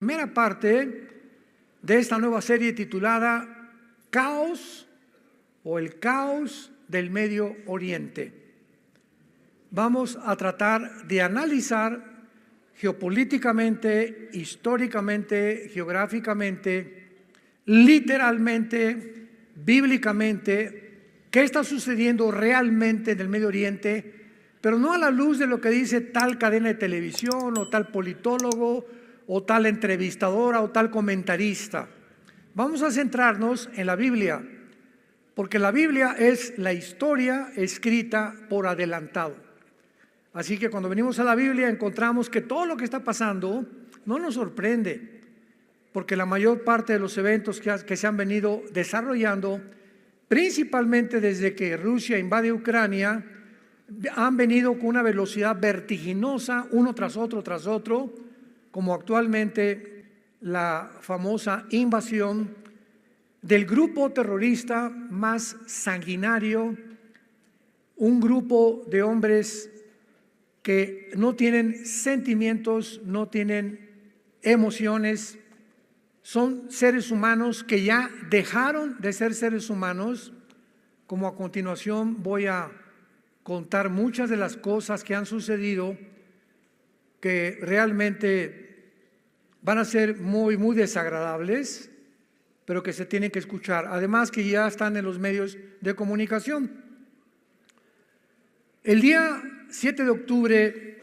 Primera parte de esta nueva serie titulada Caos o el caos del Medio Oriente. Vamos a tratar de analizar geopolíticamente, históricamente, geográficamente, literalmente, bíblicamente, qué está sucediendo realmente en el Medio Oriente, pero no a la luz de lo que dice tal cadena de televisión o tal politólogo o tal entrevistadora o tal comentarista. Vamos a centrarnos en la Biblia, porque la Biblia es la historia escrita por adelantado. Así que cuando venimos a la Biblia encontramos que todo lo que está pasando no nos sorprende, porque la mayor parte de los eventos que se han venido desarrollando, principalmente desde que Rusia invade Ucrania, han venido con una velocidad vertiginosa, uno tras otro, como actualmente la famosa invasión del grupo terrorista más sanguinario, un grupo de hombres que no tienen sentimientos, no tienen emociones, son seres humanos que ya dejaron de ser seres humanos, como a continuación voy a contar muchas de las cosas que han sucedido que realmente van a ser muy desagradables, pero que se tienen que escuchar. Además que ya están en los medios de comunicación. El día 7 de octubre,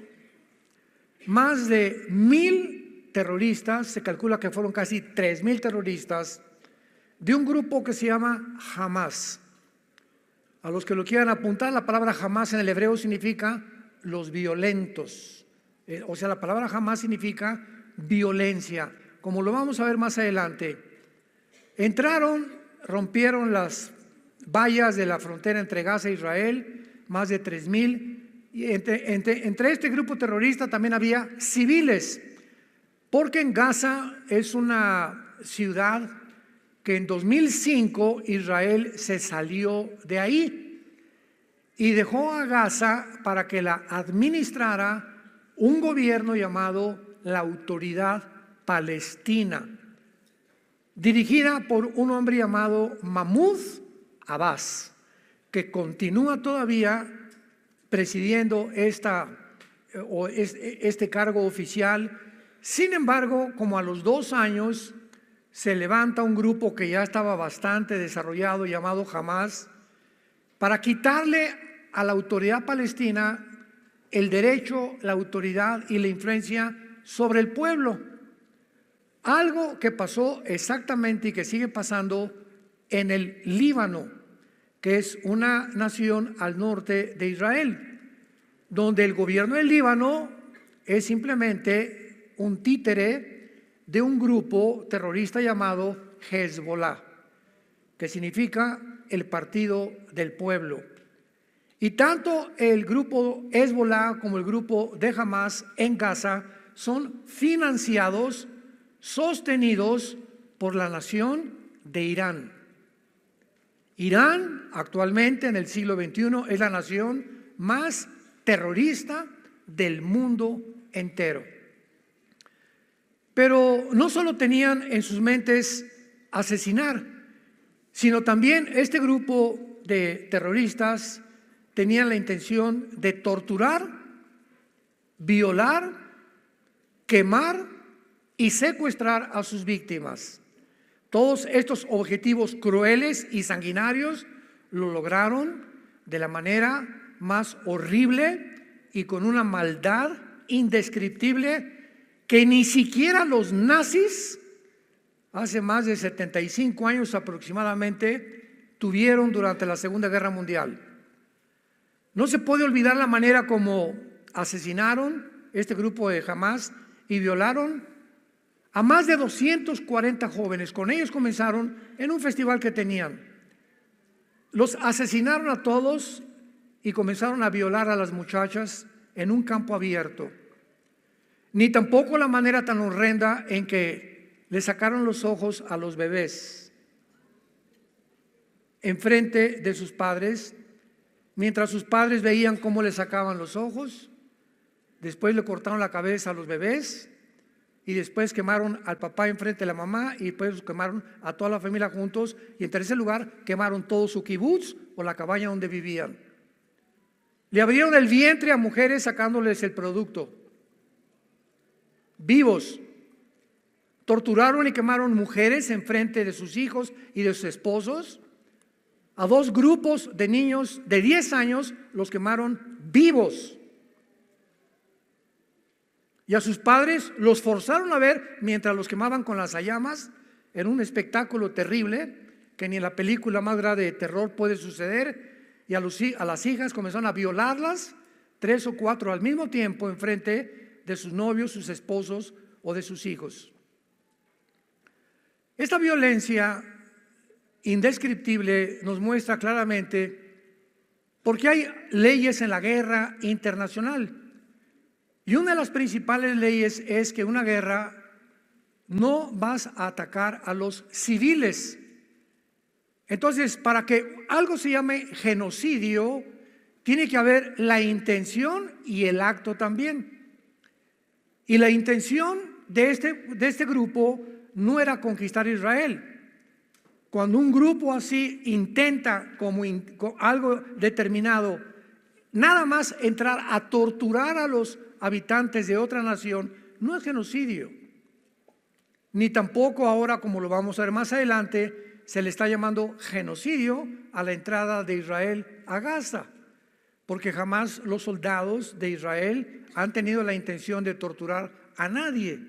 más de 1,000 terroristas, se calcula que fueron casi 3,000 terroristas, de un grupo que se llama Hamas. A los que lo quieran apuntar, la palabra Hamas en el hebreo significa los violentos. O sea, la palabra Hamas significa violencia, como lo vamos a ver más adelante. Entraron, rompieron las vallas de la frontera entre Gaza e Israel, más de 3,000. Y entre este grupo terrorista también había civiles, porque en Gaza es una ciudad que en 2005 Israel se salió de ahí y dejó a Gaza para que la administrara un gobierno llamado la Autoridad Palestina, dirigida por un hombre llamado Mahmoud Abbas, que continúa todavía presidiendo este cargo oficial. Sin embargo, como a los 2 años, se levanta un grupo que ya estaba bastante desarrollado llamado Hamas para quitarle a la autoridad palestina el derecho, la autoridad y la influencia sobre el pueblo. Algo que pasó exactamente y que sigue pasando en el Líbano, que es una nación al norte de Israel, donde el gobierno del Líbano es simplemente un títere de un grupo terrorista llamado Hezbollah, que significa el partido del pueblo. Y tanto el grupo Hezbollah como el grupo de Hamas en Gaza son financiados, sostenidos por la nación de Irán. Irán actualmente en el siglo XXI es la nación más terrorista del mundo entero. Pero no solo tenían en sus mentes asesinar, sino también este grupo de terroristas tenían la intención de torturar, violar, quemar y secuestrar a sus víctimas. Todos estos objetivos crueles y sanguinarios lo lograron de la manera más horrible y con una maldad indescriptible que ni siquiera los nazis, hace más de 75 años aproximadamente, tuvieron durante la Segunda Guerra Mundial. No se puede olvidar la manera como asesinaron este grupo de Hamas y violaron a más de 240 jóvenes. Con ellos comenzaron en un festival que tenían. Los asesinaron a todos y comenzaron a violar a las muchachas en un campo abierto. Ni tampoco la manera tan horrenda en que le sacaron los ojos a los bebés enfrente de sus padres, mientras sus padres veían cómo le sacaban los ojos. Después le cortaron la cabeza a los bebés y después quemaron al papá enfrente de la mamá y después quemaron a toda la familia juntos, y en tercer lugar quemaron todo su kibutz o la cabaña donde vivían. Le abrieron el vientre a mujeres sacándoles el producto vivos. Torturaron y quemaron mujeres enfrente de sus hijos y de sus esposos. A 2 grupos de niños de 10 años los quemaron vivos. Y a sus padres los forzaron a ver mientras los quemaban con las llamas, en un espectáculo terrible que ni en la película más grande de terror puede suceder. Y a las hijas comenzaron a violarlas, 3 o 4 al mismo tiempo enfrente de sus novios, sus esposos o de sus hijos. Esta violencia indescriptible nos muestra claramente por qué hay leyes en la guerra internacional. Y una de las principales leyes es que en una guerra no vas a atacar a los civiles. Entonces, para que algo se llame genocidio, tiene que haber la intención y el acto también. Y la intención de este grupo no era conquistar Israel. Cuando un grupo así intenta como algo determinado, nada más entrar a torturar a los habitantes de otra nación, no es genocidio. Ni tampoco ahora, como lo vamos a ver más adelante, se le está llamando genocidio a la entrada de Israel a Gaza, porque jamás los soldados de Israel han tenido la intención de torturar a nadie.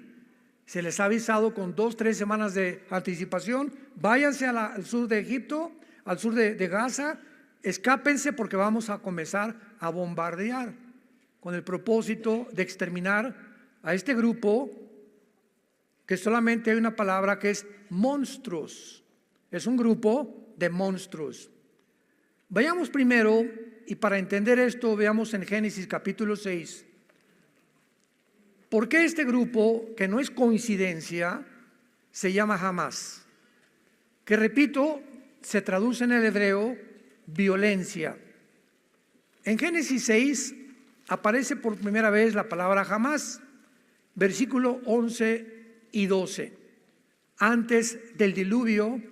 Se les ha avisado con 2 o 3 semanas de anticipación: váyanse al sur de Egipto, al sur de Gaza, escápense porque vamos a comenzar a bombardear, con el propósito de exterminar a este grupo, que solamente hay una palabra que es monstruos. Es un grupo de monstruos. Vayamos primero, y para entender esto, veamos en Génesis capítulo 6. ¿Por qué este grupo, que no es coincidencia, se llama Hamás? Que, repito, se traduce en el hebreo violencia. En Génesis 6 aparece por primera vez la palabra Hamás, versículo 11 y 12. Antes del diluvio,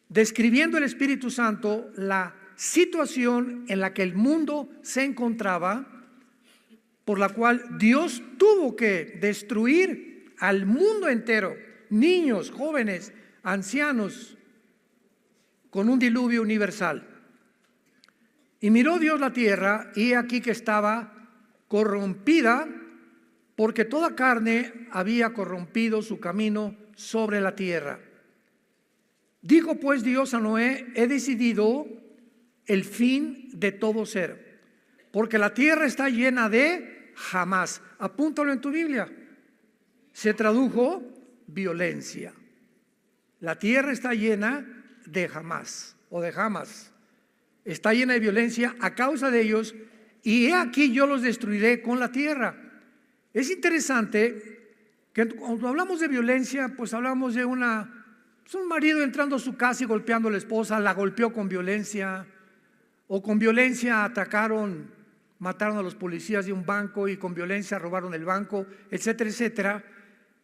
describiendo el Espíritu Santo la situación en la que el mundo se encontraba, por la cual Dios tuvo que destruir al mundo entero, niños, jóvenes, ancianos, con un diluvio universal. Y miró Dios la tierra, y aquí que estaba corrompida, porque toda carne había corrompido su camino sobre la tierra. Dijo pues Dios a Noé: he decidido el fin de todo ser, porque la tierra está llena de Hamás. Apúntalo en tu Biblia. Se tradujo violencia. La tierra está llena de Hamás o de Hamas. Está llena de violencia a causa de ellos, y he aquí yo los destruiré con la tierra. Es interesante que cuando hablamos de violencia, pues hablamos de un marido entrando a su casa y golpeando a la esposa, la golpeó con violencia, o con violencia mataron a los policías de un banco, y con violencia robaron el banco, etcétera, etcétera.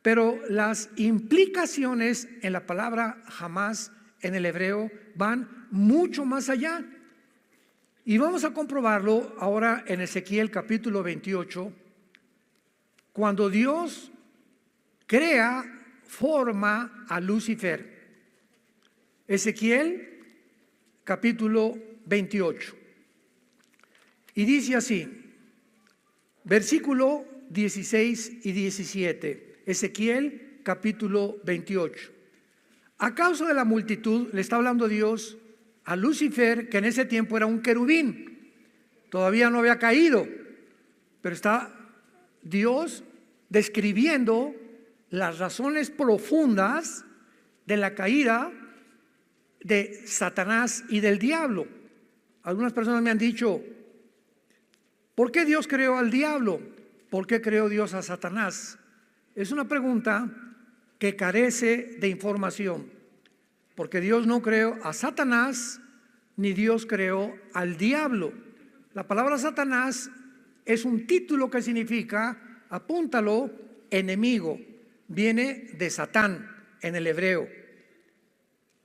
Pero las implicaciones en la palabra Hamás en el hebreo van mucho más allá. Y vamos a comprobarlo ahora en Ezequiel capítulo 28, cuando Dios forma a Lucifer. Ezequiel capítulo 28. Y dice así, versículo 16 y 17, Ezequiel capítulo 28. A causa de la multitud, le está hablando Dios a Lucifer, que en ese tiempo era un querubín, todavía no había caído, pero está Dios describiendo las razones profundas de la caída de Satanás y del diablo. Algunas personas me han dicho: ¿por qué Dios creó al diablo? ¿Por qué creó Dios a Satanás? Es una pregunta que carece de información, porque Dios no creó a Satanás, ni Dios creó al diablo. La palabra Satanás es un título que significa, apúntalo, enemigo. viene de Satán en el hebreo.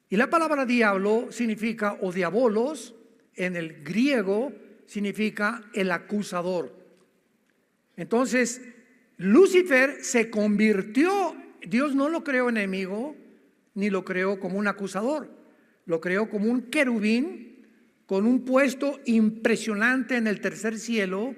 Y la palabra diablo significa, o diabolos, en el griego significa el acusador. Entonces, Lucifer se convirtió, Dios no lo creó enemigo, ni lo creó como un acusador, lo creó como un querubín con un puesto impresionante en el tercer cielo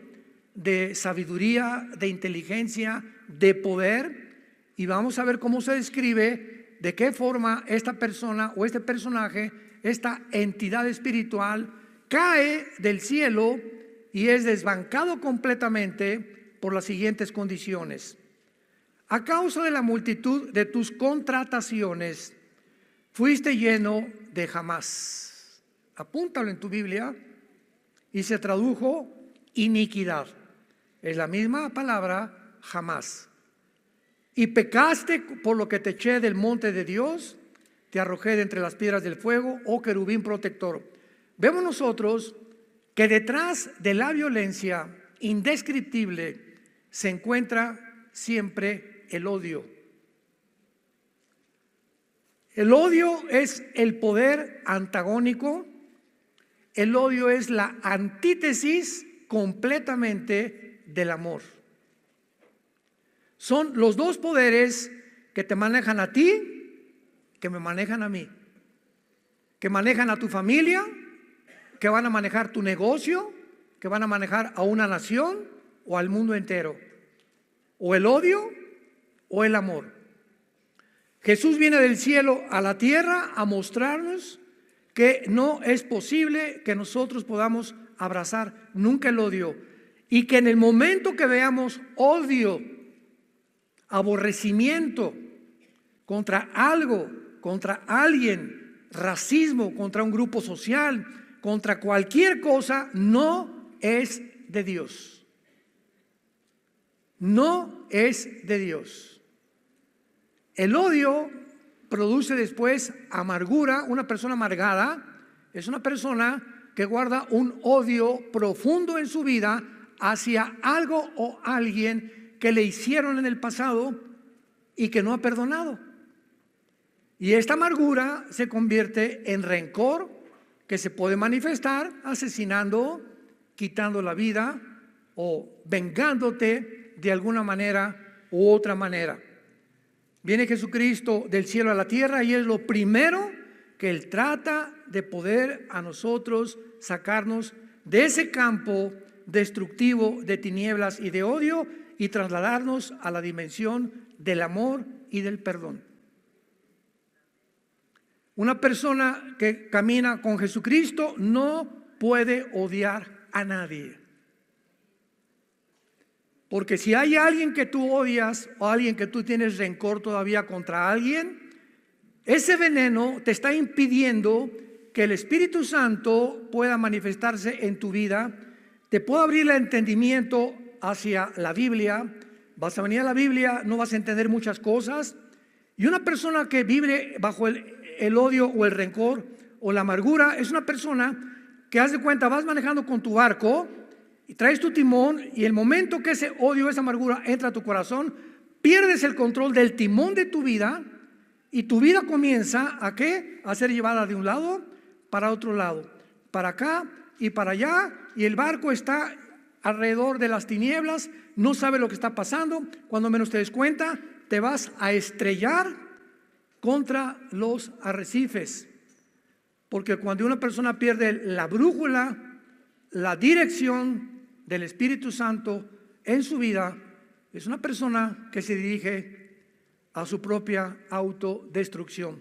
de sabiduría, de inteligencia, de poder. Y vamos a ver cómo se describe, de qué forma esta persona o este personaje, esta entidad espiritual, cae del cielo y es desbancado completamente por las siguientes condiciones. A causa de la multitud de tus contrataciones, fuiste lleno de jamás. Apúntalo en tu Biblia. Y se tradujo iniquidad. Es la misma palabra, jamás. Y pecaste por lo que te eché del monte de Dios, te arrojé de entre las piedras del fuego, oh querubín protector. Vemos nosotros que detrás de la violencia indescriptible se encuentra siempre el odio. El odio es el poder antagónico, el odio es la antítesis completamente del amor. Son los dos poderes que te manejan a ti, que me manejan a mí, que manejan a tu familia, que van a manejar tu negocio, que van a manejar a una nación o al mundo entero. O el odio o el amor. Jesús viene del cielo a la tierra a mostrarnos que no es posible que nosotros podamos abrazar nunca el odio, y que en el momento que veamos odio, aborrecimiento contra algo, contra alguien, racismo contra un grupo social, contra cualquier cosa, no es de Dios. No es de Dios. El odio produce después amargura. Una persona amargada es una persona que guarda un odio profundo en su vida hacia algo o alguien que le hicieron en el pasado y que no ha perdonado. Y esta amargura se convierte en rencor, que se puede manifestar asesinando, quitando la vida o vengándote de alguna manera u otra manera. Viene Jesucristo del cielo a la tierra y es lo primero que Él trata de poder a nosotros sacarnos de ese campo destructivo de tinieblas y de odio y trasladarnos a la dimensión del amor y del perdón. Una persona que camina con Jesucristo no puede odiar a nadie. Porque si hay alguien que tú odias o alguien que tú tienes rencor todavía contra alguien, ese veneno te está impidiendo que el Espíritu Santo pueda manifestarse en tu vida. Te puede abrir el entendimiento hacia la Biblia. Vas a venir a la Biblia, no vas a entender muchas cosas. Y una persona que vive bajo el odio o el rencor o la amargura es una persona que, haz de cuenta, vas manejando con tu barco y traes tu timón, y el momento que ese odio, esa amargura entra a tu corazón, pierdes el control del timón de tu vida y tu vida comienza ¿a qué? A ser llevada de un lado para otro lado, para acá y para allá, y el barco está alrededor de las tinieblas, no sabe lo que está pasando. Cuando menos te des cuenta, te vas a estrellar contra los arrecifes, porque cuando una persona pierde la brújula, la dirección del Espíritu Santo en su vida, es una persona que se dirige a su propia autodestrucción.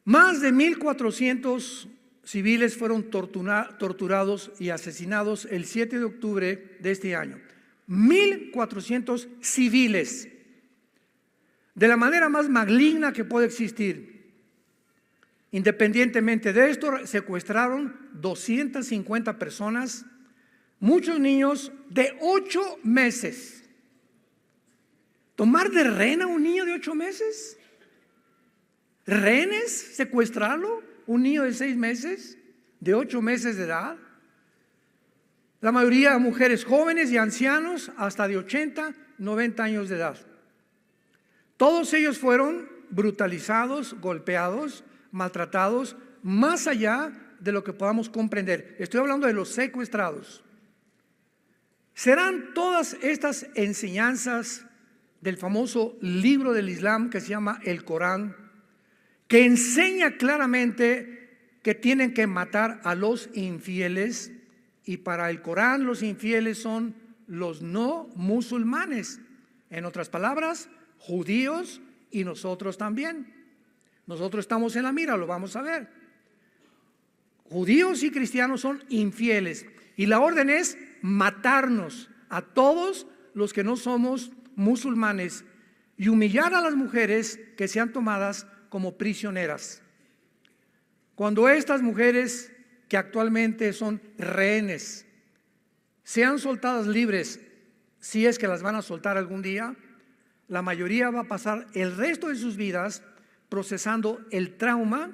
Más de 1,400 civiles fueron torturados y asesinados el 7 de octubre de este año. 1,400 civiles, de la manera más maligna que puede existir. Independientemente de esto, secuestraron 250 personas, muchos niños de 8 meses. ¿Tomar de rehén a un niño de 8 meses? ¿Rehenes? ¿Secuestrarlo? ¿Un niño de 6 meses? ¿De 8 meses de edad? La mayoría mujeres jóvenes y ancianos hasta de 80, 90 años de edad. Todos ellos fueron brutalizados, golpeados, maltratados, más allá de lo que podamos comprender. Estoy hablando de los secuestrados. ¿Serán todas estas enseñanzas del famoso libro del Islam que se llama el Corán, que enseña claramente que tienen que matar a los infieles? Y para el Corán los infieles son los no musulmanes. En otras palabras, judíos y nosotros también. Nosotros estamos en la mira, lo vamos a ver. Judíos y cristianos son infieles. Y la orden es matarnos a todos los que no somos musulmanes y humillar a las mujeres que sean tomadas como prisioneras. Cuando estas mujeres que actualmente son rehenes sean soltadas libres, si es que las van a soltar algún día, la mayoría va a pasar el resto de sus vidas procesando el trauma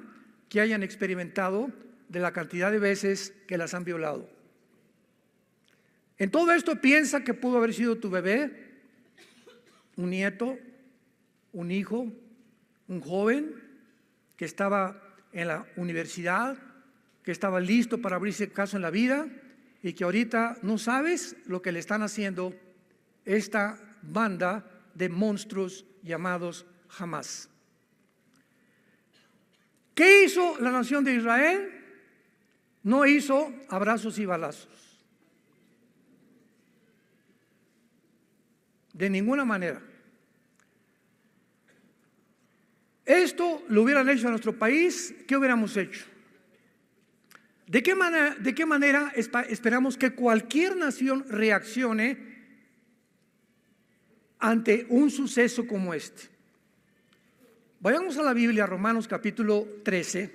que hayan experimentado de la cantidad de veces que las han violado. En todo esto piensa que pudo haber sido tu bebé, un nieto, un hijo, un joven que estaba en la universidad, que estaba listo para abrirse caso en la vida y que ahorita no sabes lo que le están haciendo esta banda de monstruos llamados Hamas. ¿Qué hizo la nación de Israel? No hizo abrazos y balazos. De ninguna manera. Esto lo hubieran hecho a nuestro país, ¿qué hubiéramos hecho? ¿De qué manera esperamos que cualquier nación reaccione ante un suceso como este? Vayamos a la Biblia, Romanos capítulo 13,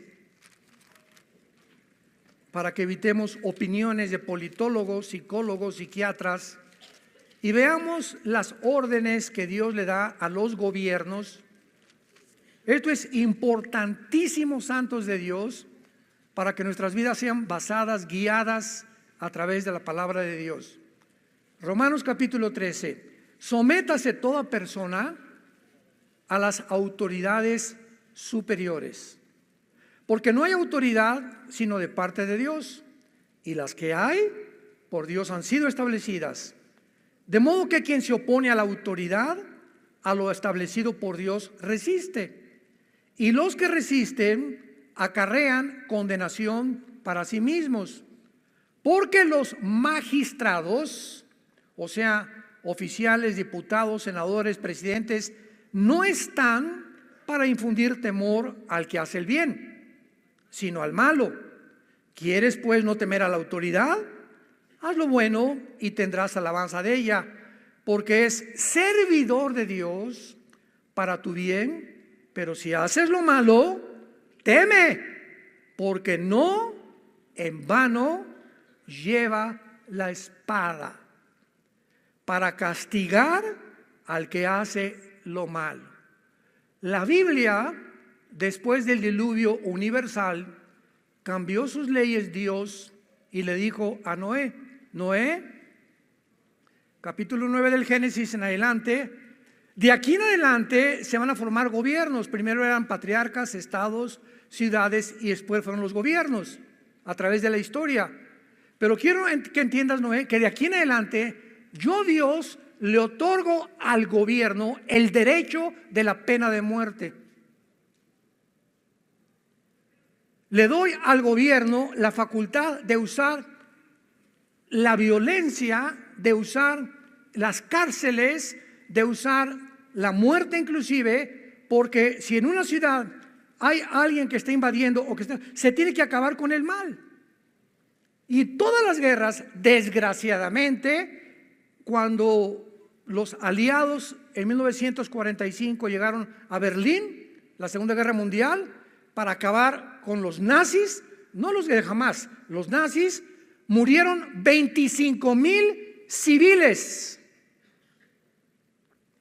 para que evitemos opiniones de politólogos, psicólogos, psiquiatras, y veamos las órdenes que Dios le da a los gobiernos. Esto es importantísimo, santos de Dios, para que nuestras vidas sean basadas, guiadas a través de la palabra de Dios. Romanos capítulo 13. Sométase toda persona a las autoridades superiores, porque no hay autoridad sino de parte de Dios, y las que hay por Dios han sido establecidas. De modo que quien se opone a la autoridad, a lo establecido por Dios, resiste. Y los que resisten acarrean condenación para sí mismos. Porque los magistrados, o sea, oficiales, diputados, senadores, presidentes, no están para infundir temor al que hace el bien, sino al malo. ¿Quieres pues no temer a la autoridad? Haz lo bueno y tendrás alabanza de ella, porque es servidor de Dios para tu bien. Pero si haces lo malo, teme, porque no en vano lleva la espada para castigar al que hace lo malo. La Biblia, después del diluvio universal, cambió sus leyes Dios y le dijo a Noé, capítulo 9 del Génesis en adelante, de aquí en adelante se van a formar gobiernos. Primero eran patriarcas, estados, ciudades, y después fueron los gobiernos a través de la historia. Pero quiero que entiendas, Noé, que de aquí en adelante yo, Dios, le otorgo al gobierno el derecho de la pena de muerte. Le doy al gobierno la facultad de usar la violencia, de usar las cárceles, de usar la muerte inclusive, porque si en una ciudad hay alguien que está invadiendo o que se tiene que acabar con el mal. Y todas las guerras, desgraciadamente, cuando los aliados en 1945 llegaron a Berlín, la Segunda Guerra Mundial, para acabar con los nazis, no los de Hamas, los nazis, murieron 25,000 civiles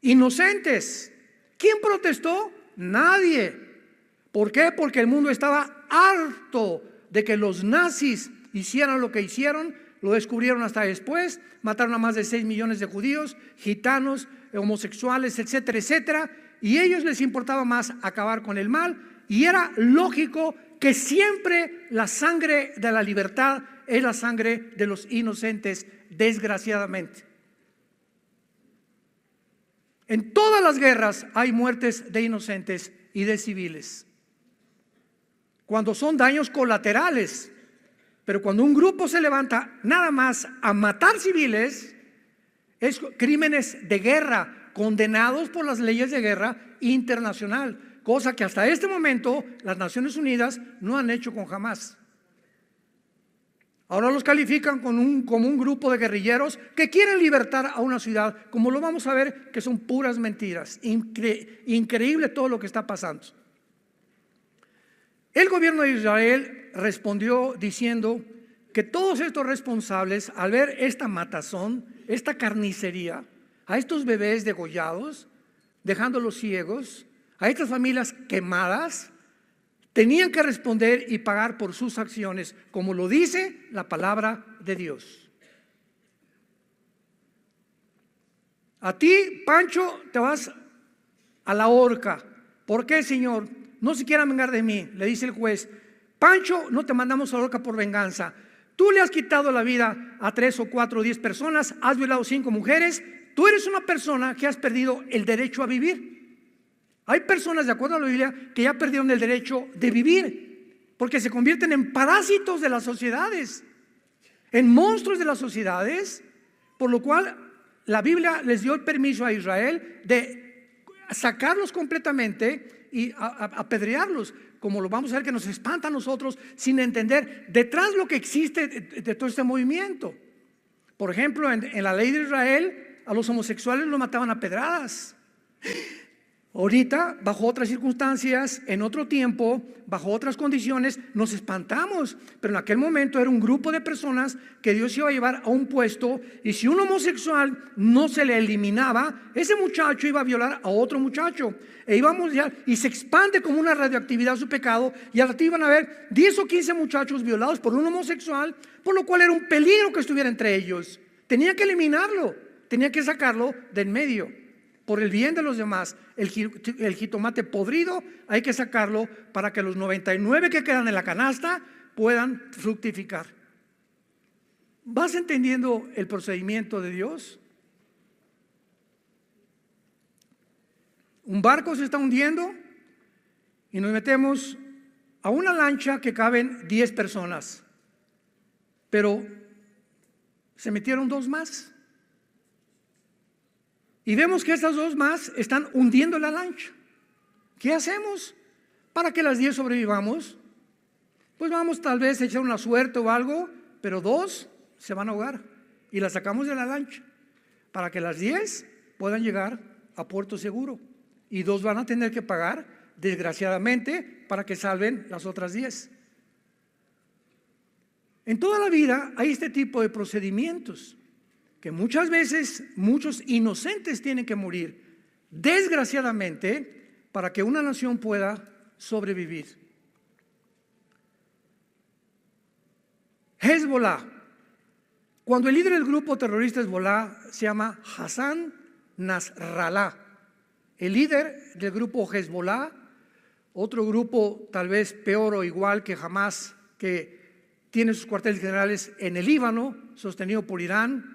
inocentes. ¿Quién protestó? Nadie. ¿Por qué? Porque el mundo estaba harto de que los nazis hicieran lo que hicieron lo descubrieron hasta después, mataron a más de 6 millones de judíos, gitanos, homosexuales, etcétera, etcétera, y a ellos les importaba más acabar con el mal, y era lógico que siempre la sangre de la libertad es la sangre de los inocentes, desgraciadamente. En todas las guerras hay muertes de inocentes y de civiles, cuando son daños colaterales. Pero cuando un grupo se levanta nada más a matar civiles, es crímenes de guerra condenados por las leyes de guerra internacional, cosa que hasta este momento las Naciones Unidas no han hecho con Hamás. Ahora los califican como un grupo de guerrilleros que quieren libertar a una ciudad, como lo vamos a ver, que son puras mentiras. Increíble todo lo que está pasando. El gobierno de Israel respondió diciendo que todos estos responsables, al ver esta matazón, esta carnicería, a estos bebés degollados, dejándolos ciegos, a estas familias quemadas, tenían que responder y pagar por sus acciones, como lo dice la palabra de Dios. A ti, Pancho, te vas a la horca. ¿Por qué, Señor? No se quiera vengar de mí, le dice el juez. Pancho, no te mandamos a la horca por venganza. Tú le has quitado la vida a 3 o 4 o 10 personas, has violado 5 mujeres. Tú eres una persona que has perdido el derecho a vivir. Hay personas, de acuerdo a la Biblia, que ya perdieron el derecho de vivir, porque se convierten en parásitos de las sociedades, en monstruos de las sociedades, por lo cual la Biblia les dio el permiso a Israel de sacarlos completamente y apedrearlos, como lo vamos a ver, que nos espanta a nosotros sin entender detrás lo que existe de todo este movimiento. Por ejemplo, en la ley de Israel a los homosexuales los mataban a pedradas. Ahorita, bajo otras circunstancias, en otro tiempo, bajo otras condiciones, nos espantamos. Pero en aquel momento era un grupo de personas que Dios iba a llevar a un puesto, y si un homosexual no se le eliminaba, ese muchacho iba a violar a otro muchacho. Y se expande como una radioactividad su pecado, y al rato iban a haber 10 o 15 muchachos violados por un homosexual, por lo cual era un peligro que estuviera entre ellos. Tenía que eliminarlo, tenía que sacarlo de en medio. Por el bien de los demás, el jitomate podrido hay que sacarlo para que los 99 que quedan en la canasta puedan fructificar. ¿Vas entendiendo el procedimiento de Dios? Un barco se está hundiendo y nos metemos a una lancha que caben 10 personas, pero se metieron 2 más. Y vemos que estas 2 más están hundiendo la lancha. ¿Qué hacemos para que las 10 sobrevivamos? Pues vamos tal vez a echar una suerte o algo, pero 2 se van a ahogar y las sacamos de la lancha para que las 10 puedan llegar a puerto seguro, y 2 van a tener que pagar, desgraciadamente, para que salven las otras 10. En toda la vida hay este tipo de procedimientos, que muchas veces muchos inocentes tienen que morir, desgraciadamente, para que una nación pueda sobrevivir. Hezbollah. Cuando el líder del grupo terrorista Hezbollah se llama Hassan Nasrallah, el líder del grupo Hezbollah, otro grupo tal vez peor o igual que Hamás, que tiene sus cuarteles generales en el Líbano, sostenido por Irán,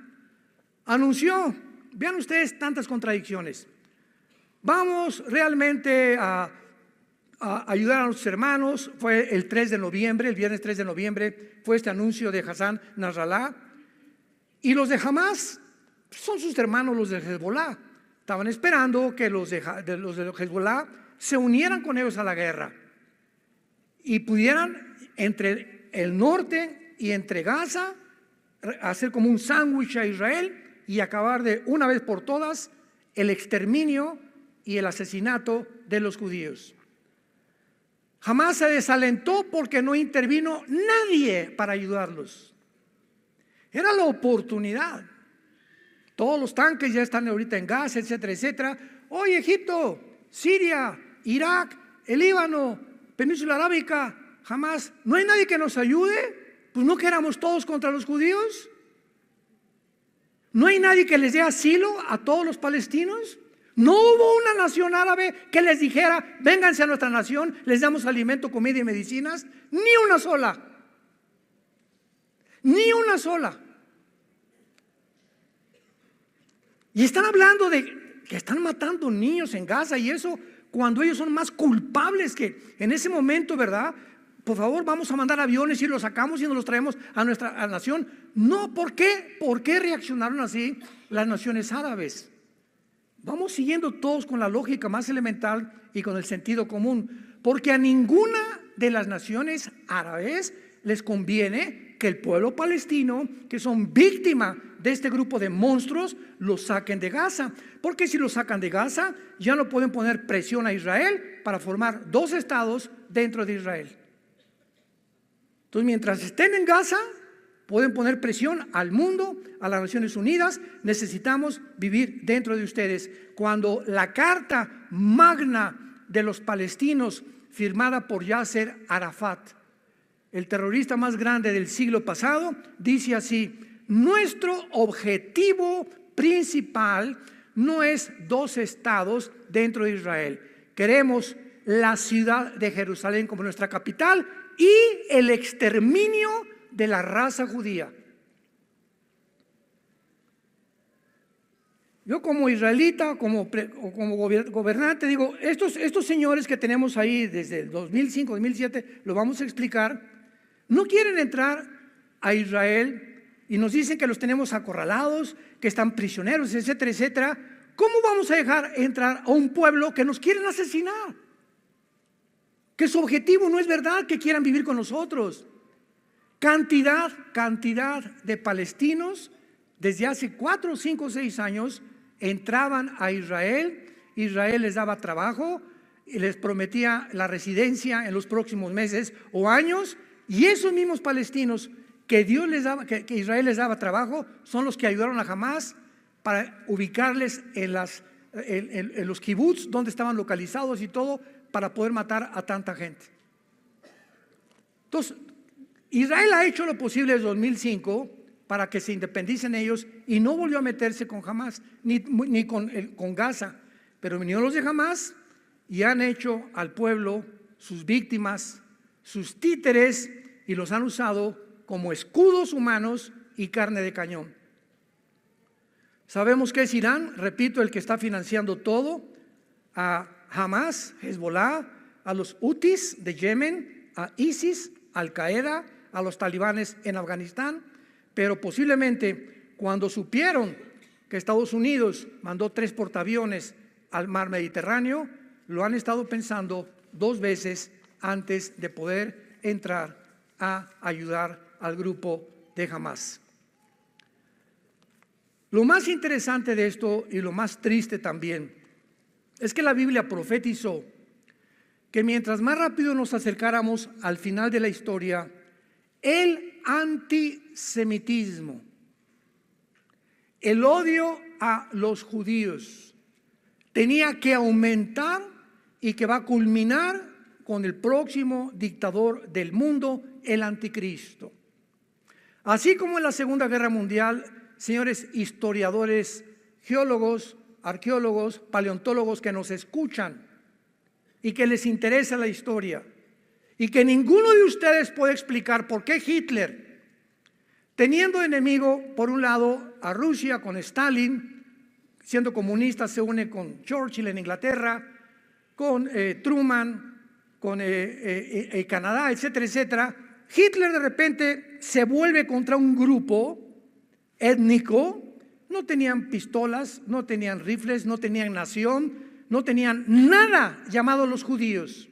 anunció, vean ustedes tantas contradicciones, vamos realmente a ayudar a nuestros hermanos. Fue el 3 de noviembre, el viernes 3 de noviembre, fue este anuncio de Hassan Nasrallah. Y los de Hamás son sus hermanos, los de Hezbollah. Estaban esperando que los de Hezbollah se unieran con ellos a la guerra y pudieran entre el norte y entre Gaza hacer como un sándwich a Israel y acabar de una vez por todas el exterminio y el asesinato de los judíos. Jamás se desalentó porque no intervino nadie para ayudarlos. Era la oportunidad. Todos los tanques ya están ahorita en Gaza, etcétera, etcétera. Hoy Egipto, Siria, Irak, el Líbano, Península Arábica, jamás. ¿No hay nadie que nos ayude? Pues no que éramos todos contra los judíos. ¿No hay nadie que les dé asilo a todos los palestinos? No hubo una nación árabe que les dijera: vénganse a nuestra nación, les damos alimento, comida y medicinas. Ni una sola. Ni una sola. Y están hablando de que están matando niños en Gaza, y eso cuando ellos son más culpables que en ese momento, ¿verdad? Por favor, vamos a mandar aviones y los sacamos y nos los traemos a nuestra nación. No, ¿por qué? ¿Por qué reaccionaron así las naciones árabes? Vamos siguiendo todos con la lógica más elemental y con el sentido común, porque a ninguna de las naciones árabes les conviene que el pueblo palestino, que son víctimas de este grupo de monstruos, los saquen de Gaza, porque si los sacan de Gaza ya no pueden poner presión a Israel para formar dos estados dentro de Israel. Entonces, mientras estén en Gaza, pueden poner presión al mundo, a las Naciones Unidas. Necesitamos vivir dentro de ustedes. Cuando la carta magna de los palestinos, firmada por Yasser Arafat, el terrorista más grande del siglo pasado, dice así: nuestro objetivo principal no es dos estados dentro de Israel. Queremos la ciudad de Jerusalén como nuestra capital y el exterminio de la raza judía. Yo como israelita, como gobernante, digo, estos señores que tenemos ahí desde el 2005, 2007, lo vamos a explicar, no quieren entrar a Israel y nos dicen que los tenemos acorralados, que están prisioneros, etcétera, etcétera. ¿Cómo vamos a dejar entrar a un pueblo que nos quieren asesinar? Que su objetivo no es verdad que quieran vivir con nosotros. Cantidad de palestinos desde hace 4, 5, 6 años entraban a Israel. Israel les daba trabajo y les prometía la residencia en los próximos meses o años, y esos mismos palestinos que Israel les daba trabajo son los que ayudaron a Hamás para ubicarles en los kibbutz donde estaban localizados y todo, para poder matar a tanta gente. Entonces, Israel ha hecho lo posible desde 2005 para que se independicen ellos, y no volvió a meterse con Hamás ni con Gaza. Pero vinieron los de Hamás y han hecho al pueblo sus víctimas, sus títeres, y los han usado como escudos humanos y carne de cañón. Sabemos que es Irán, repito, el que está financiando todo a Hamás, Hezbollah, a los Houthis de Yemen, a ISIS, Al Qaeda, a los talibanes en Afganistán. Pero posiblemente cuando supieron que Estados Unidos mandó 3 portaaviones al mar Mediterráneo, lo han estado pensando 2 veces antes de poder entrar a ayudar al grupo de Hamás. Lo más interesante de esto, y lo más triste también, es que la Biblia profetizó que mientras más rápido nos acercáramos al final de la historia, el antisemitismo, el odio a los judíos, tenía que aumentar, y que va a culminar con el próximo dictador del mundo, el anticristo. Así como en la Segunda Guerra Mundial, señores historiadores, geólogos, arqueólogos, paleontólogos que nos escuchan y que les interesa la historia, y que ninguno de ustedes puede explicar por qué Hitler, teniendo enemigo por un lado a Rusia con Stalin, siendo comunista, se une con Churchill en Inglaterra, con Truman, con Canadá, etcétera, etcétera. Hitler de repente se vuelve contra un grupo étnico. No tenían pistolas, no tenían rifles, no tenían nación, no tenían nada llamado los judíos.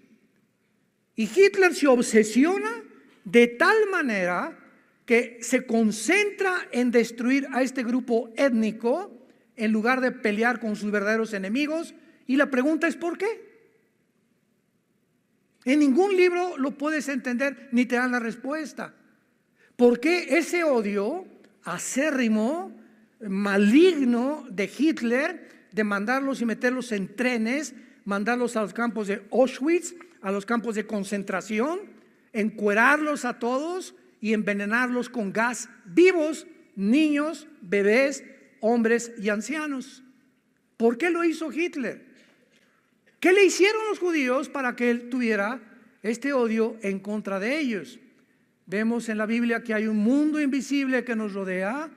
Y Hitler se obsesiona de tal manera que se concentra en destruir a este grupo étnico en lugar de pelear con sus verdaderos enemigos. Y la pregunta es ¿por qué? En ningún libro lo puedes entender ni te dan la respuesta. ¿Por qué ese odio acérrimo, maligno de Hitler, de mandarlos y meterlos en trenes, mandarlos a los campos de Auschwitz, a los campos de concentración, encuerarlos a todos y envenenarlos con gas vivos, niños, bebés, hombres y ancianos. ¿Por qué lo hizo Hitler? ¿Qué le hicieron los judíos para que él tuviera este odio en contra de ellos? Vemos en la Biblia que hay un mundo invisible que nos rodea,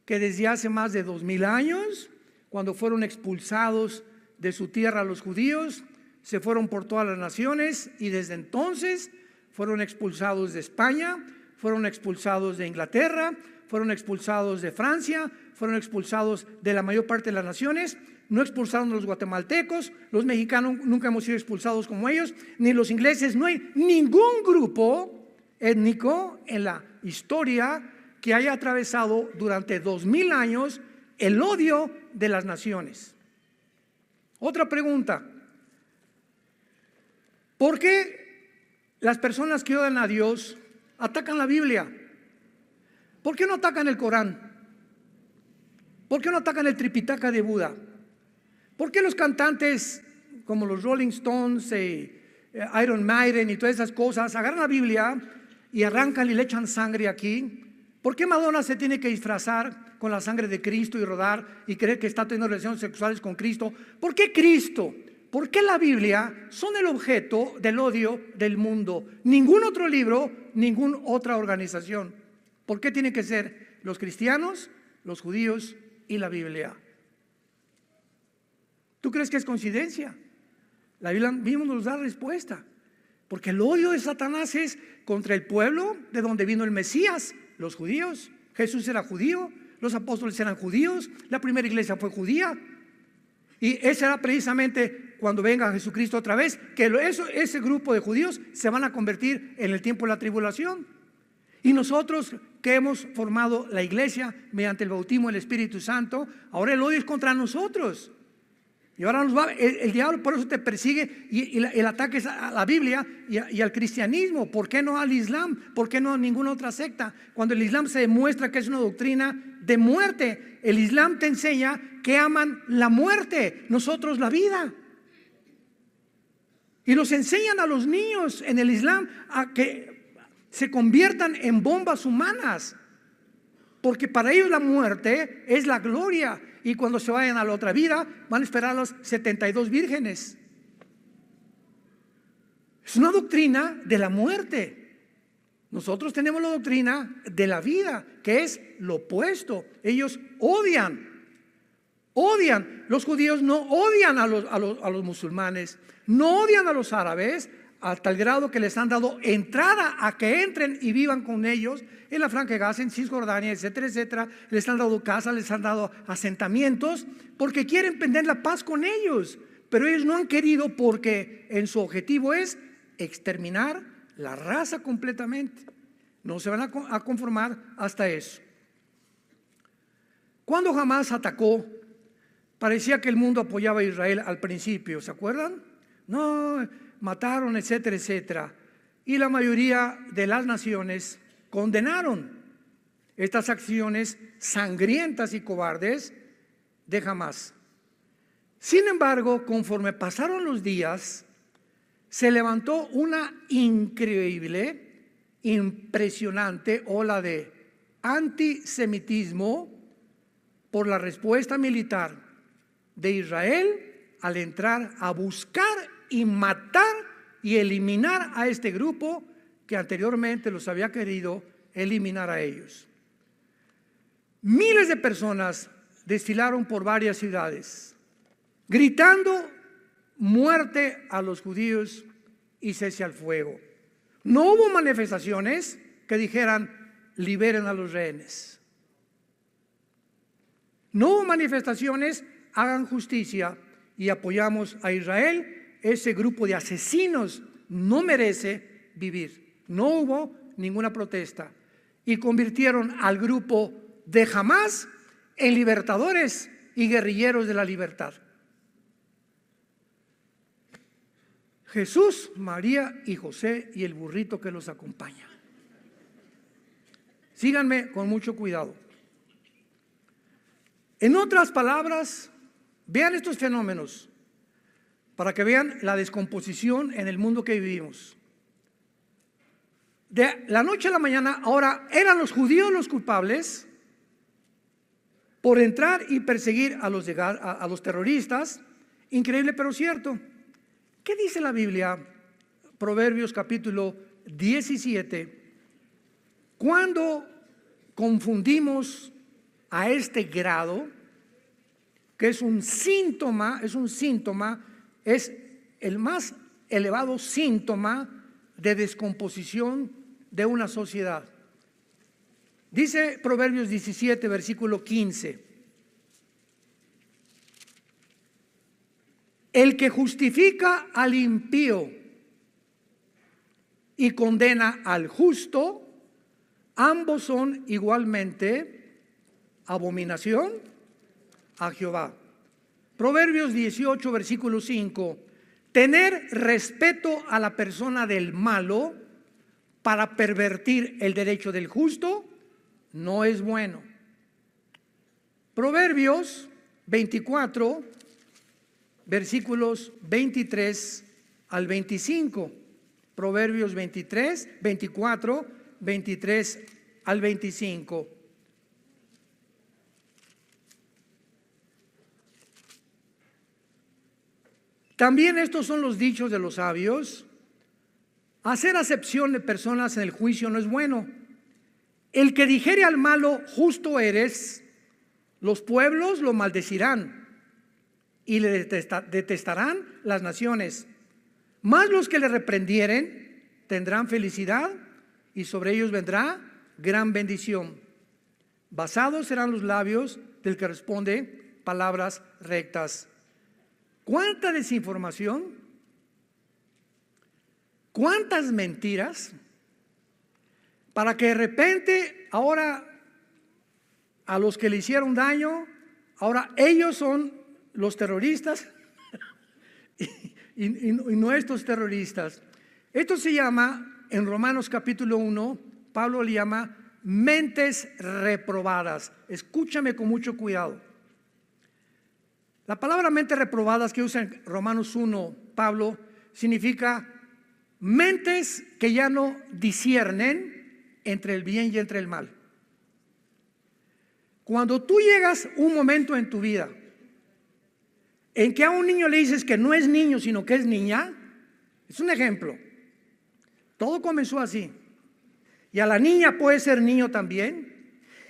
que desde hace más de 2000 años, cuando fueron expulsados de su tierra los judíos, se fueron por todas las naciones, y desde entonces fueron expulsados de España, fueron expulsados de Inglaterra, fueron expulsados de Francia, fueron expulsados de la mayor parte de las naciones. No expulsaron a los guatemaltecos, los mexicanos nunca hemos sido expulsados como ellos, ni los ingleses. No hay ningún grupo étnico en la historia que haya atravesado durante 2000 años el odio de las naciones. Otra pregunta: ¿por qué las personas que odian a Dios atacan la Biblia? ¿Por qué no atacan el Corán? ¿Por qué no atacan el Tripitaka de Buda? ¿Por qué los cantantes como los Rolling Stones, Iron Maiden y todas esas cosas agarran la Biblia y arrancan y le echan sangre aquí? ¿Por qué Madonna se tiene que disfrazar con la sangre de Cristo y rodar y creer que está teniendo relaciones sexuales con Cristo? ¿Por qué Cristo? ¿Por qué la Biblia son el objeto del odio del mundo? Ningún otro libro, ninguna otra organización. ¿Por qué tienen que ser los cristianos, los judíos y la Biblia? ¿Tú crees que es coincidencia? La Biblia mismo nos da respuesta. Porque el odio de Satanás es contra el pueblo de donde vino el Mesías, los judíos. Jesús era judío, los apóstoles eran judíos, la primera iglesia fue judía. Y ese era precisamente cuando venga Jesucristo otra vez, que ese grupo de judíos se van a convertir en el tiempo de la tribulación. Y nosotros que hemos formado la iglesia mediante el bautismo del Espíritu Santo, ahora el odio es contra nosotros. Y ahora el diablo por eso te persigue, y el ataque es a la Biblia y al cristianismo. ¿Por qué no al Islam? ¿Por qué no a ninguna otra secta? Cuando el Islam se demuestra que es una doctrina de muerte. El Islam te enseña que aman la muerte, nosotros la vida. Y nos enseñan a los niños en el Islam a que se conviertan en bombas humanas, porque para ellos la muerte es la gloria. Y cuando se vayan a la otra vida van a esperar a las 72 vírgenes. Es una doctrina de la muerte. Nosotros tenemos la doctrina de la vida, que es lo opuesto. Ellos odian. Los judíos no odian a los musulmanes, no odian a los árabes, a tal grado que les han dado entrada a que entren y vivan con ellos en la Franja de Gaza, en Cisjordania, etcétera, etcétera. Les han dado casas, les han dado asentamientos, porque quieren prender la paz con ellos. Pero ellos no han querido, porque en su objetivo es exterminar la raza completamente. No se van a conformar hasta eso. Cuando Hamás atacó, parecía que el mundo apoyaba a Israel al principio, ¿se acuerdan? No, mataron, etcétera, etcétera. Y la mayoría de las naciones condenaron estas acciones sangrientas y cobardes de Hamás. Sin embargo, conforme pasaron los días, se levantó una increíble, impresionante ola de antisemitismo por la respuesta militar de Israel al entrar a buscar y matar y eliminar a este grupo que anteriormente los había querido eliminar a ellos. Miles de personas desfilaron por varias ciudades, gritando muerte a los judíos y cese al fuego. No hubo manifestaciones que dijeran liberen a los rehenes. No hubo manifestaciones, hagan justicia y apoyamos a Israel. Ese grupo de asesinos no merece vivir. No hubo ninguna protesta y convirtieron al grupo de Hamás en libertadores y guerrilleros de la libertad. Jesús, María y José y el burrito que los acompaña. Síganme con mucho cuidado. En otras palabras, vean estos fenómenos para que vean la descomposición en el mundo que vivimos. De la noche a la mañana, ahora eran los judíos los culpables por entrar y perseguir a los terroristas. Increíble pero cierto. ¿Qué dice la Biblia? Proverbios capítulo 17. Cuando confundimos a este grado, que es un síntoma, es el más elevado síntoma de descomposición de una sociedad. Dice Proverbios 17, versículo 15. El que justifica al impío y condena al justo, ambos son igualmente abominación a Jehová. Proverbios 18, versículo 5. Tener respeto a la persona del malo para pervertir el derecho del justo no es bueno. Proverbios 24, versículos 23 al 25. Proverbios 24, 23 al 25. También estos son los dichos de los sabios. Hacer acepción de personas en el juicio no es bueno. El que dijere al malo, justo eres, los pueblos lo maldecirán y le detestarán las naciones. Mas los que le reprendieren tendrán felicidad y sobre ellos vendrá gran bendición. Basados serán los labios del que responde palabras rectas. ¿Cuánta desinformación? ¿Cuántas mentiras? Para que de repente ahora a los que le hicieron daño, ahora ellos son los terroristas y no estos terroristas. Esto se llama, en Romanos capítulo 1, Pablo le llama mentes reprobadas. Escúchame con mucho cuidado. La palabra mentes reprobadas que usa en Romanos 1, Pablo, significa mentes que ya no disciernen entre el bien y entre el mal. Cuando tú llegas un momento en tu vida en que a un niño le dices que no es niño sino que es niña, es un ejemplo. Todo comenzó así. Y a la niña puede ser niño también.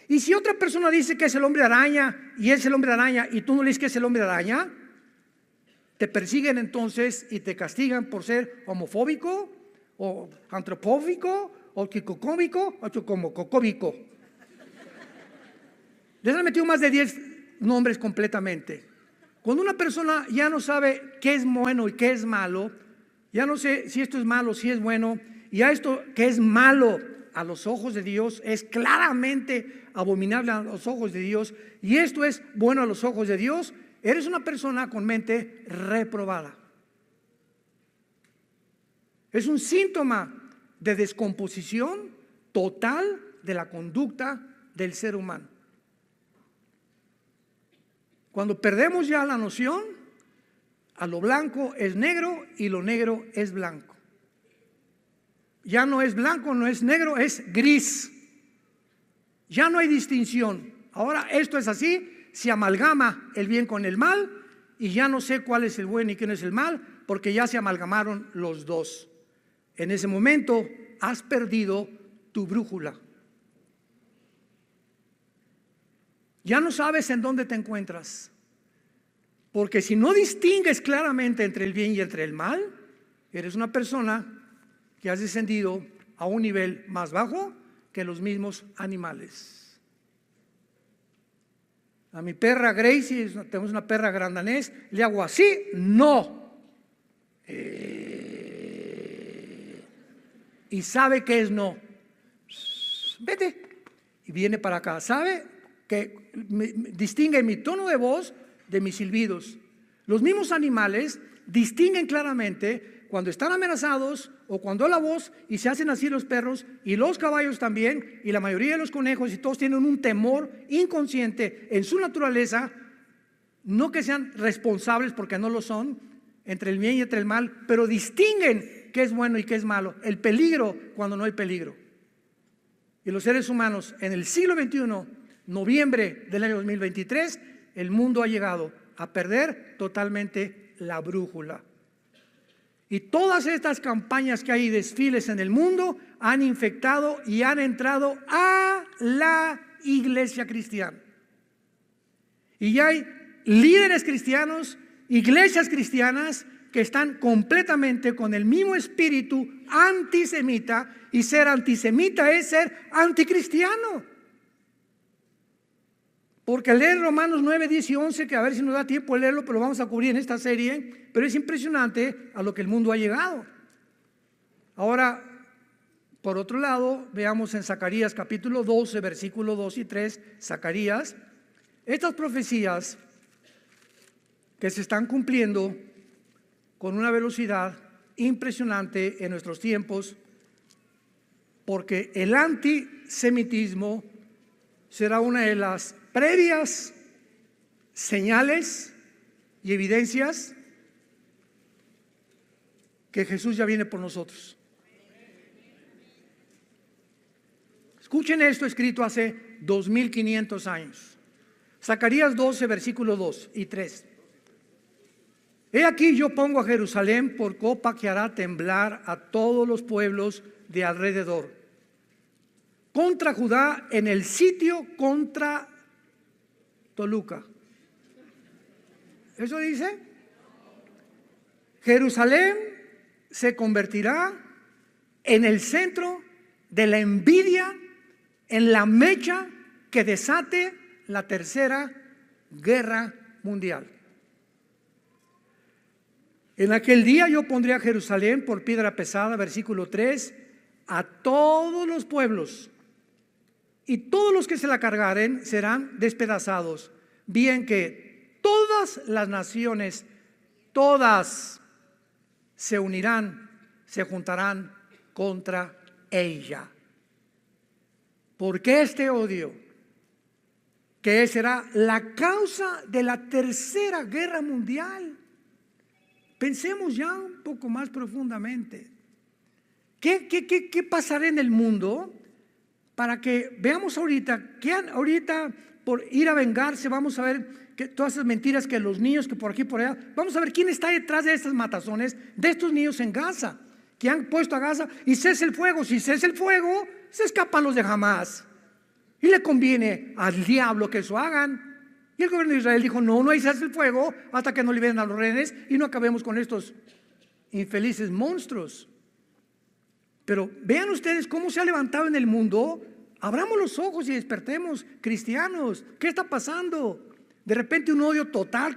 Y si otra persona dice que es el hombre araña y es el hombre araña y tú no le dices que es el hombre araña, te persiguen entonces y te castigan por ser homofóbico o antropóbico o quicocómico o chocomococóbico. Les han metido más de 10 nombres completamente. Cuando una persona ya no sabe qué es bueno y qué es malo, ya no sé si esto es malo, si es bueno, y a esto que es malo a los ojos de Dios es claramente abominable a los ojos de Dios, y esto es bueno a los ojos de Dios, eres una persona con mente reprobada. Es un síntoma de descomposición total de la conducta del ser humano. Cuando perdemos ya la noción, a lo blanco es negro y lo negro es blanco. Ya no es blanco, no es negro, es gris. Ya no hay distinción. Ahora esto es así, se amalgama el bien con el mal y ya no sé cuál es el bueno y quién es el mal, porque ya se amalgamaron los dos. En ese momento has perdido tu brújula. Ya no sabes en dónde te encuentras, porque si no distingues claramente entre el bien y entre el mal, eres una persona que has descendido a un nivel más bajo que los mismos animales. A mi perra Gracie, tenemos una perra gran danés, le hago así, no. Y sabe que es no. Vete. Y viene para acá. Sabe que distingue mi tono de voz de mis silbidos. Los mismos animales distinguen claramente cuando están amenazados o cuando la voz, y se hacen así los perros y los caballos también, y la mayoría de los conejos, y todos tienen un temor inconsciente en su naturaleza, no que sean responsables porque no lo son, entre el bien y entre el mal, pero distinguen qué es bueno y qué es malo, el peligro cuando no hay peligro. Y los seres humanos en el siglo XXI noviembre del año 2023, el mundo ha llegado a perder totalmente la brújula. Y todas estas campañas que hay, desfiles en el mundo, han infectado y han entrado a la iglesia cristiana. Y ya hay líderes cristianos, iglesias cristianas que están completamente con el mismo espíritu antisemita, y ser antisemita es ser anticristiano. Porque leer Romanos 9, 10 y 11, que a ver si nos da tiempo de leerlo, pero lo vamos a cubrir en esta serie, pero es impresionante a lo que el mundo ha llegado. Ahora, por otro lado, veamos en Zacarías capítulo 12, versículo 2 y 3, Zacarías, estas profecías que se están cumpliendo con una velocidad impresionante en nuestros tiempos, porque el antisemitismo será una de las previas señales y evidencias que Jesús ya viene por nosotros. Escuchen esto escrito hace 2500 años. Zacarías 12, versículos 2 y 3. He aquí yo pongo a Jerusalén por copa que hará temblar a todos los pueblos de alrededor, contra Judá en el sitio contra Toluca. ¿Eso dice? Jerusalén se convertirá en el centro de la envidia, en la mecha que desate la tercera guerra mundial. En aquel día yo pondré a Jerusalén por piedra pesada, versículo 3, a todos los pueblos, y todos los que se la cargaren serán despedazados, bien que todas las naciones, todas se unirán, se juntarán contra ella. Porque este odio, que será la causa de la tercera guerra mundial, pensemos ya un poco más profundamente. ¿Qué pasará en el mundo para que veamos ahorita, por ir a vengarse, vamos a ver que todas esas mentiras que los niños, que por aquí por allá, vamos a ver quién está detrás de estas matazones de estos niños en Gaza, que han puesto a Gaza y cese el fuego? Si cese el fuego, se escapan los de Hamás, y le conviene al diablo que eso hagan. Y el gobierno de Israel dijo: no hay cese el fuego hasta que no liberen a los rehenes y no acabemos con estos infelices monstruos. Pero vean ustedes cómo se ha levantado en el mundo. Abramos los ojos y despertemos, cristianos. ¿Qué está pasando? De repente un odio total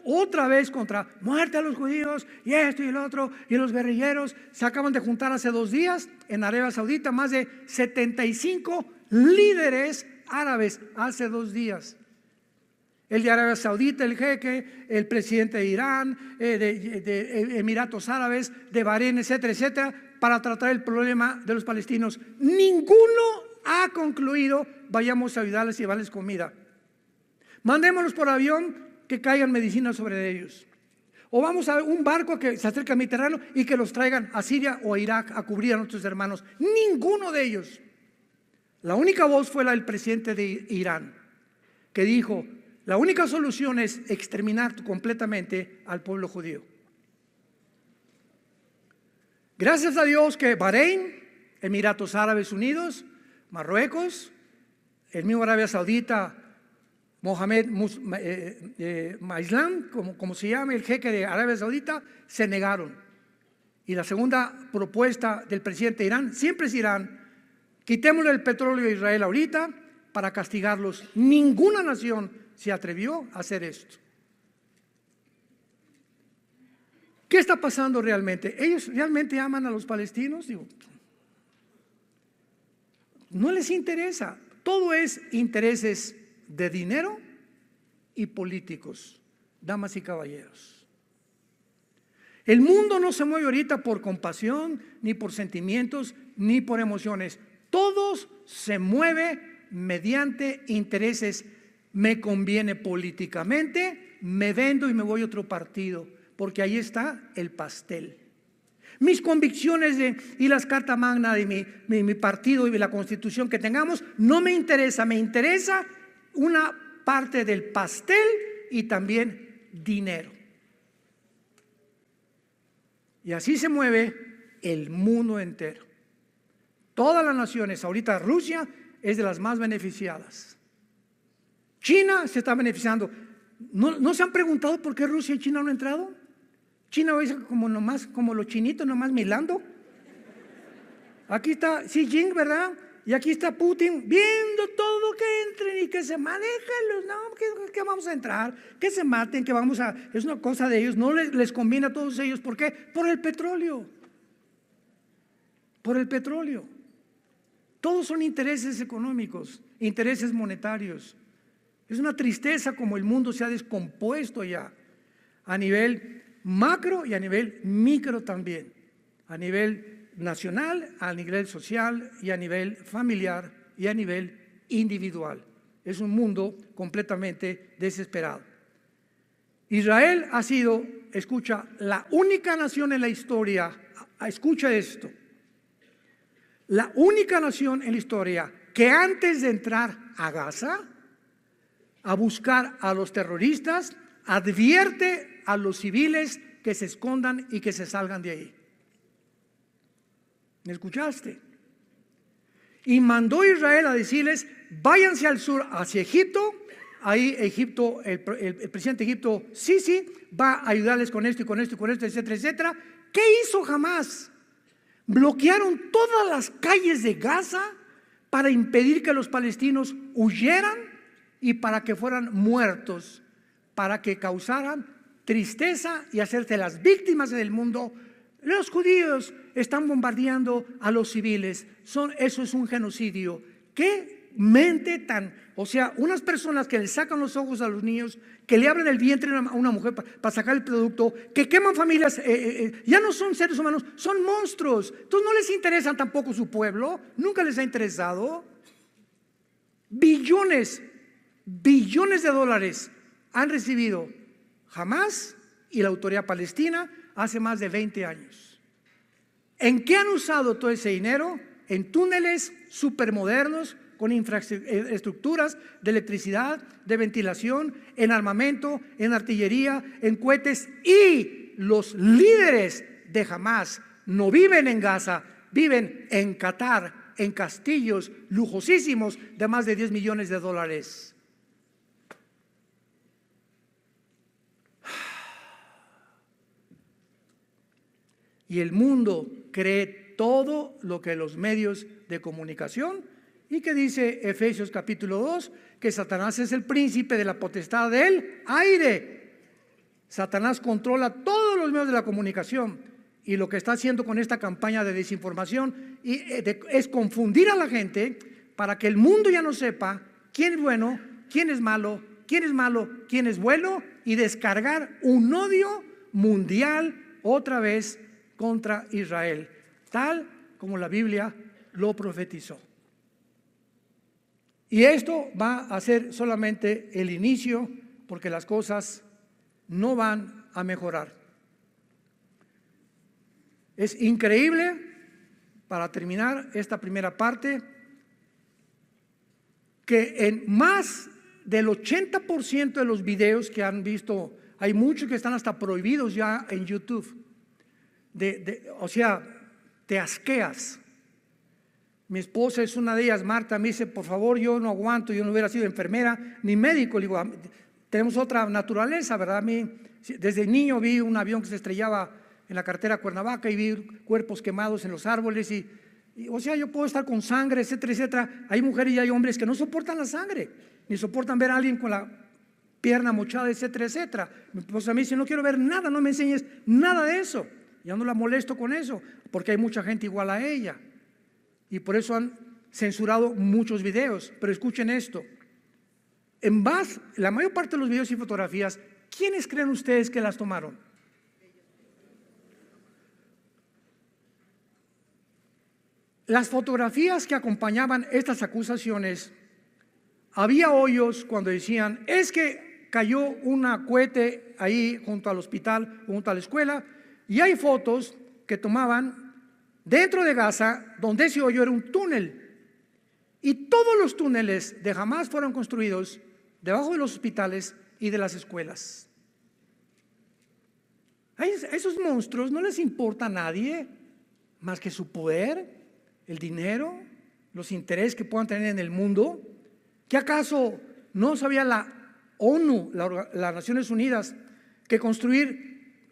otra vez contra muerte a los judíos, y esto y el otro, y los guerrilleros. Se acaban de juntar hace 2 días en Arabia Saudita más de 75 líderes árabes hace 2 días. El de Arabia Saudita, el jeque, el presidente de Irán, de Emiratos Árabes, de Bahrein, etcétera, etcétera, para tratar el problema de los palestinos. Ninguno ha concluido: vayamos a ayudarles y llevarles comida. Mandémoslos por avión, que caigan medicinas sobre ellos. O vamos a un barco que se acerque al Mediterráneo y que los traigan a Siria o a Irak a cubrir a nuestros hermanos. Ninguno de ellos. La única voz fue la del presidente de Irán, que dijo: la única solución es exterminar completamente al pueblo judío. Gracias a Dios que Bahrein, Emiratos Árabes Unidos, Marruecos, el mismo Arabia Saudita, Mohamed Maislam, como se llama, el jeque de Arabia Saudita, se negaron. Y la segunda propuesta del presidente de Irán siempre es Irán: quitémosle el petróleo a Israel ahorita para castigarlos. Ninguna nación se atrevió a hacer esto. ¿Qué está pasando realmente? ¿Ellos realmente aman a los palestinos? Digo, no les interesa. Todo es intereses de dinero y políticos, damas y caballeros. El mundo no se mueve ahorita por compasión, ni por sentimientos, ni por emociones. Todos se mueve mediante intereses. Me conviene políticamente, me vendo y me voy a otro partido, porque ahí está el pastel. Mis convicciones y las cartas magna de mi partido y la constitución que tengamos no me interesa. Me interesa una parte del pastel y también dinero. Y así se mueve el mundo entero. Todas las naciones, ahorita Rusia es de las más beneficiadas. China se está beneficiando. ¿No se han preguntado por qué Rusia y China no han entrado? China es como los chinitos nomás milando. Aquí está Xi Jinping, ¿verdad? Y aquí está Putin viendo todo, que entren y que se manejen. No, que vamos a entrar, que se maten, es una cosa de ellos. No les conviene a todos ellos. ¿Por qué? Por el petróleo. Por el petróleo. Todos son intereses económicos, intereses monetarios. Es una tristeza como el mundo se ha descompuesto ya, a nivel macro y a nivel micro también, a nivel nacional, a nivel social y a nivel familiar y a nivel individual. Es un mundo completamente desesperado. Israel ha sido, escucha, la única nación en la historia, escucha esto, la única nación en la historia que antes de entrar a Gaza, a buscar a los terroristas, advierte a los civiles que se escondan y que se salgan de ahí. ¿Me escuchaste? Y mandó a Israel a decirles, váyanse al sur hacia Egipto. Ahí Egipto, el presidente de Egipto, sí, va a ayudarles con esto y con esto y con esto, etcétera, etcétera. ¿Qué hizo Hamás? Bloquearon todas las calles de Gaza para impedir que los palestinos huyeran y para que fueran muertos, para que causaran tristeza y hacerse las víctimas del mundo. Los judíos están bombardeando a los civiles. Eso es un genocidio. ¿Qué mente tan? O sea, unas personas que le sacan los ojos a los niños, que le abren el vientre a una mujer para sacar el producto, que queman familias, ya no son seres humanos, son monstruos. Entonces no les interesa tampoco su pueblo, nunca les ha interesado. Billones de dólares han recibido Hamás y la autoridad palestina hace más de 20 años. ¿En qué han usado todo ese dinero? En túneles supermodernos con infraestructuras de electricidad, de ventilación, en armamento, en artillería, en cohetes. Y los líderes de Hamás no viven en Gaza, viven en Qatar, en castillos lujosísimos de más de 10 millones de dólares. Y el mundo cree todo lo que los medios de comunicación, y que dice Efesios capítulo 2, que Satanás es el príncipe de la potestad del aire. Satanás controla todos los medios de la comunicación, y lo que está haciendo con esta campaña de desinformación es confundir a la gente para que el mundo ya no sepa quién es bueno, quién es malo, quién es malo, quién es bueno, y descargar un odio mundial otra vez contra Israel, tal como la Biblia lo profetizó. Y esto va a ser solamente el inicio, porque las cosas no van a mejorar. Es increíble, para terminar esta primera parte, que en más del 80% de los videos que han visto, hay muchos que están hasta prohibidos ya en YouTube. O sea, te asqueas. Mi esposa es una de ellas, Marta, me dice, por favor, yo no aguanto, yo no hubiera sido enfermera ni médico. Le digo, tenemos otra naturaleza, ¿verdad? A mí, desde niño vi un avión que se estrellaba en la carretera Cuernavaca y vi cuerpos quemados en los árboles o sea, yo puedo estar con sangre, etcétera, etcétera. Hay mujeres y hay hombres que no soportan la sangre, ni soportan ver a alguien con la pierna mochada, etcétera, etcétera. Mi esposa me dice, no quiero ver nada, no me enseñes nada de eso. Ya no la molesto con eso, porque hay mucha gente igual a ella. Y por eso han censurado muchos videos. Pero escuchen esto. La mayor parte de los videos y fotografías, ¿quiénes creen ustedes que las tomaron? Las fotografías que acompañaban estas acusaciones, había hoyos cuando decían, es que cayó un cohete ahí junto al hospital, junto a la escuela, y hay fotos que tomaban dentro de Gaza, donde ese hoyo era un túnel. Y todos los túneles de Hamás fueron construidos debajo de los hospitales y de las escuelas. A esos monstruos no les importa a nadie más que su poder, el dinero, los intereses que puedan tener en el mundo. ¿Qué acaso no sabía la ONU, las Naciones Unidas, que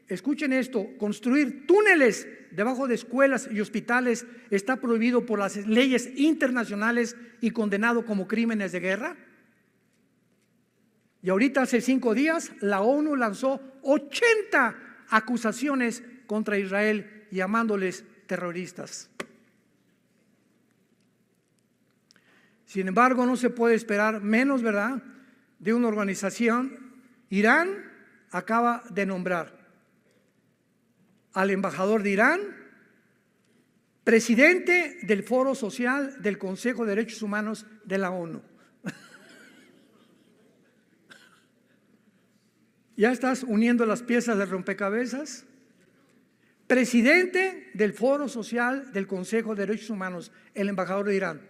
escuchen esto, construir túneles debajo de escuelas y hospitales está prohibido por las leyes internacionales y condenado como crímenes de guerra? Y ahorita hace 5 días la ONU lanzó 80 acusaciones contra Israel llamándoles terroristas. Sin embargo, no se puede esperar menos, ¿verdad?, de una organización. Irán acaba de nombrar al embajador de Irán presidente del Foro Social del Consejo de Derechos Humanos de la ONU. ¿Ya estás uniendo las piezas del rompecabezas? Presidente del Foro Social del Consejo de Derechos Humanos, el embajador de Irán,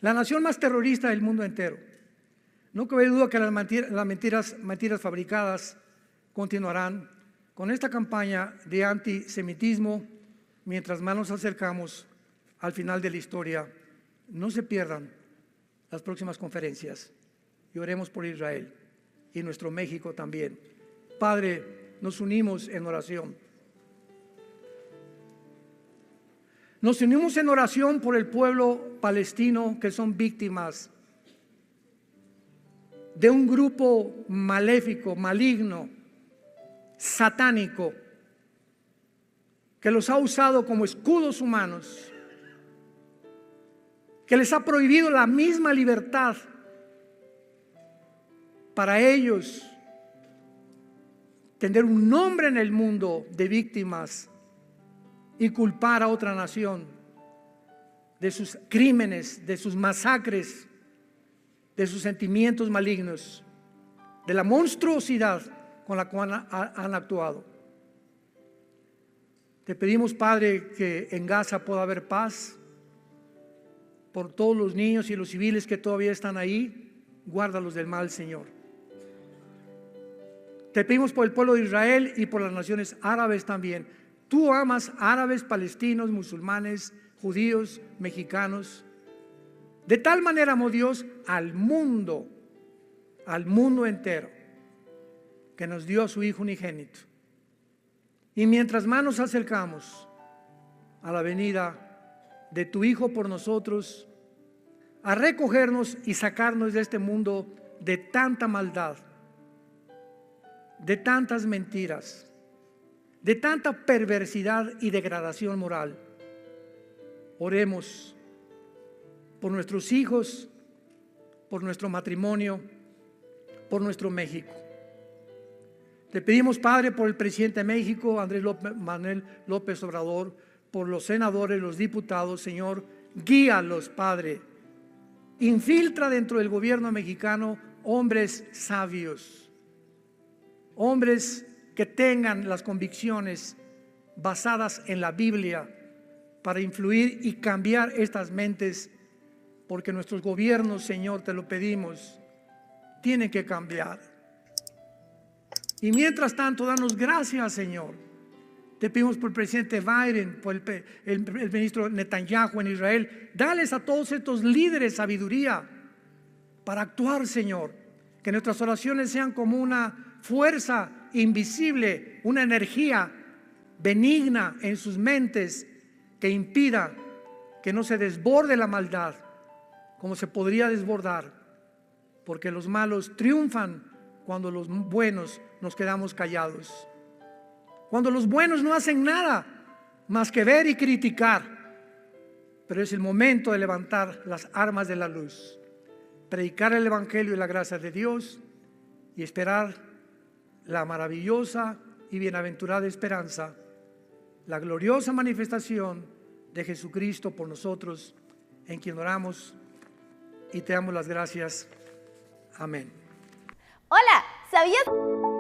la nación más terrorista del mundo entero. No cabe duda que las mentiras fabricadas continuarán con esta campaña de antisemitismo mientras más nos acercamos al final de la historia. No se pierdan las próximas conferencias y oremos por Israel y nuestro México también. Padre, nos unimos en oración. Nos unimos en oración por el pueblo palestino que son víctimas de un grupo maléfico, maligno, satánico, que los ha usado como escudos humanos, que les ha prohibido la misma libertad para ellos tener un nombre en el mundo de víctimas y culpar a otra nación de sus crímenes, de sus masacres, de sus sentimientos malignos, de la monstruosidad con la cual han actuado. Te pedimos, Padre, que en Gaza pueda haber paz por todos los niños y los civiles que todavía están ahí. Guárdalos del mal, Señor. Te pedimos por el pueblo de Israel y por las naciones árabes también. Tú amas árabes, palestinos, musulmanes, judíos, mexicanos. De tal manera amó Dios al mundo entero, que nos dio a su Hijo unigénito. Y mientras más nos acercamos a la venida de tu Hijo por nosotros, a recogernos y sacarnos de este mundo de tanta maldad, de tantas mentiras, de tanta perversidad y degradación moral, oremos por nuestros hijos, por nuestro matrimonio, por nuestro México. Te pedimos, Padre, por el presidente de México, Manuel López Obrador, por los senadores, los diputados, Señor, guíalos, Padre. Infiltra dentro del gobierno mexicano hombres sabios, hombres que tengan las convicciones basadas en la Biblia para influir y cambiar estas mentes, porque nuestros gobiernos, Señor, te lo pedimos, tienen que cambiar. Y mientras tanto, danos gracias, Señor. Te pedimos por el presidente Biden, por el ministro Netanyahu en Israel. Dales a todos estos líderes sabiduría para actuar, Señor. Que nuestras oraciones sean como una fuerza invisible, una energía benigna en sus mentes que impida que no se desborde la maldad como se podría desbordar, porque los malos triunfan cuando los buenos nos quedamos callados, cuando los buenos no hacen nada más que ver y criticar. Pero es el momento de levantar las armas de la luz, predicar el evangelio y la gracia de Dios y esperar la maravillosa y bienaventurada esperanza, la gloriosa manifestación de Jesucristo por nosotros, en quien oramos y te damos las gracias. Amén. Hola, ¿sabías?